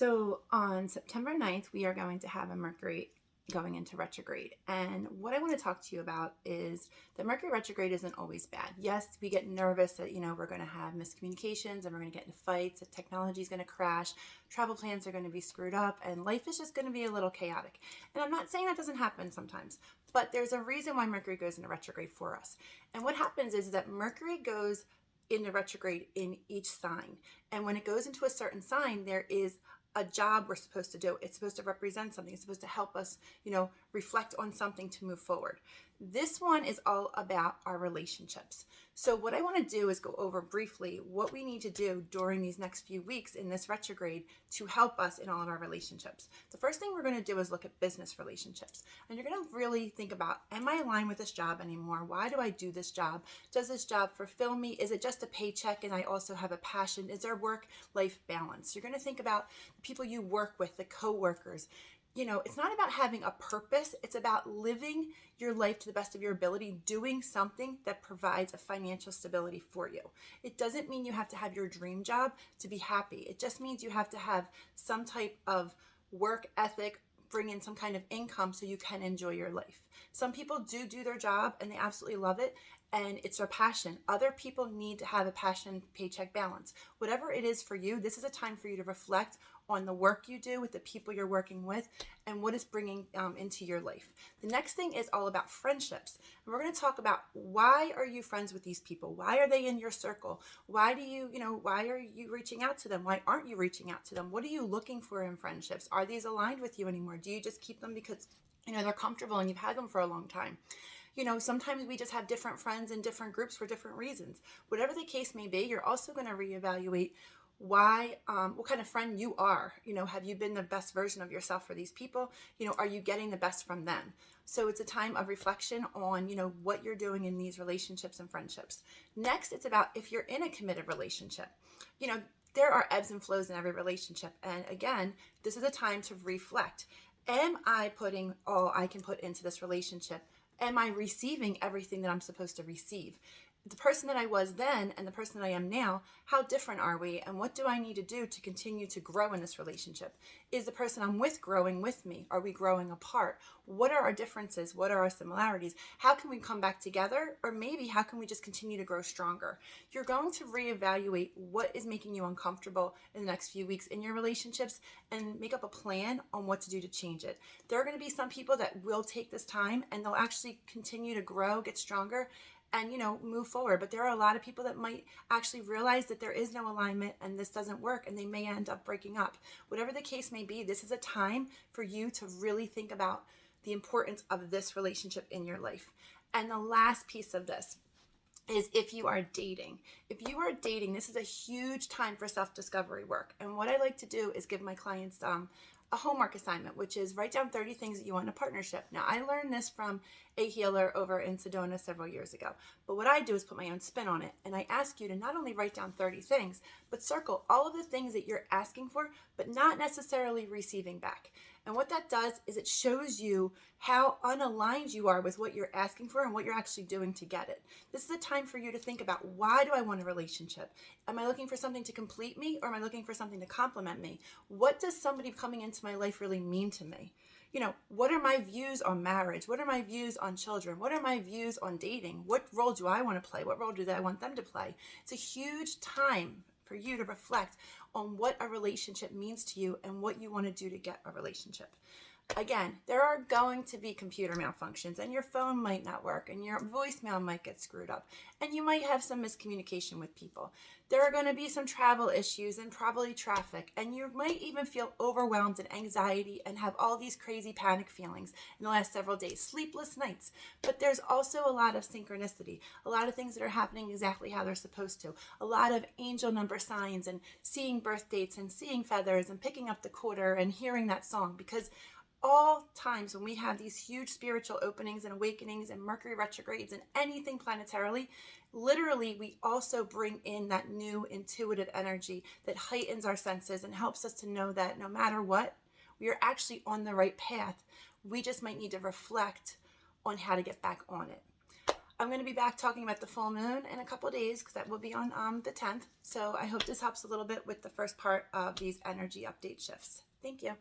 So on September 9th, we are going to have a Mercury going into retrograde. And what I want to talk to you about is that Mercury retrograde isn't always bad. Yes, we get nervous that, we're going to have miscommunications and we're going to get into fights, that technology is going to crash, travel plans are going to be screwed up, and life is just going to be a little chaotic. And I'm not saying that doesn't happen sometimes, but there's a reason why Mercury goes into retrograde for us. And what happens is that Mercury goes into retrograde in each sign. And when it goes into a certain sign, there is a job we're supposed to do. It's supposed to represent something. It's supposed to help us, reflect on something to move forward. This one is all about our relationships. So what I want to do is go over briefly what we need to do during these next few weeks in this retrograde to help us in all of our relationships. The first thing we're going to do is look at business relationships. And you're going to really think about, am I aligned with this job anymore? Why do I do this job? Does this job fulfill me? Is it just a paycheck and I also have a passion? Is there work-life balance? You're going to think about the people you work with, the co-workers. It's not about having a purpose. It's about living your life to the best of your ability, doing something that provides a financial stability for you. It doesn't mean you have to have your dream job to be happy. It just means you have to have some type of work ethic, bring in some kind of income so you can enjoy your life. Some people do their job and they absolutely love it, and it's their passion. Other people need to have a passion paycheck balance. Whatever it is for you, this is a time for you to reflect on the work you do with the people you're working with and what it's bringing into your life. The next thing is all about friendships. And we're going to talk about, why are you friends with these people? Why are they in your circle? Why are you reaching out to them? Why aren't you reaching out to them? What are you looking for in friendships? Are these aligned with you anymore? Do you just keep them because they're comfortable and you've had them for a long time? Sometimes we just have different friends in different groups for different reasons. Whatever the case may be, you're also going to reevaluate what kind of friend you are. Have you been the best version of yourself for these people? Are you getting the best from them? So it's a time of reflection on, what you're doing in these relationships and friendships. Next, it's about if you're in a committed relationship. There are ebbs and flows in every relationship. And again, this is a time to reflect. Am I putting all I can put into this relationship? Am I receiving everything that I'm supposed to receive? The person that I was then and the person that I am now, how different are we? And what do I need to do to continue to grow in this relationship? Is the person I'm with growing with me? Are we growing apart? What are our differences? What are our similarities? How can we come back together? Or maybe how can we just continue to grow stronger? You're going to reevaluate what is making you uncomfortable in the next few weeks in your relationships and make up a plan on what to do to change it. There are going to be some people that will take this time and they'll actually continue to grow, get stronger, and move forward. But there are a lot of people that might actually realize that there is no alignment and this doesn't work, and they may end up breaking up. Whatever the case may be, this is a time for you to really think about the importance of this relationship in your life. And the last piece of this is if you are dating. If you are dating, this is a huge time for self-discovery work. And what I like to do is give my clients a homework assignment, which is write down 30 things that you want in a partnership. Now, I learned this from a healer over in Sedona several years ago. But what I do is put my own spin on it. And I ask you to not only write down 30 things, but circle all of the things that you're asking for, but not necessarily receiving back. And what that does is it shows you how unaligned you are with what you're asking for and what you're actually doing to get it. This is a time for you to think about, why do I want a relationship? Am I looking for something to complete me, or am I looking for something to complement me? What does somebody coming into my life really mean to me? What are my views on marriage? What are my views on children? What are my views on dating? What role do I want to play? What role do I want them to play? It's a huge time for you to reflect on what a relationship means to you and what you want to do to get a relationship. Again, there are going to be computer malfunctions, and your phone might not work, and your voicemail might get screwed up, and you might have some miscommunication with people. There are going to be some travel issues and probably traffic, and you might even feel overwhelmed and anxiety and have all these crazy panic feelings in the last several days, sleepless nights. But there's also a lot of synchronicity, a lot of things that are happening exactly how they're supposed to, a lot of angel number signs and seeing birth dates and seeing feathers and picking up the quarter and hearing that song, because all times when we have these huge spiritual openings and awakenings and Mercury retrogrades and anything planetarily, literally we also bring in that new intuitive energy that heightens our senses and helps us to know that no matter what, we are actually on the right path. We just might need to reflect on how to get back on it. I'm going to be back talking about the full moon in a couple of days because that will be on the 10th. So I hope this helps a little bit with the first part of these energy update shifts. Thank you.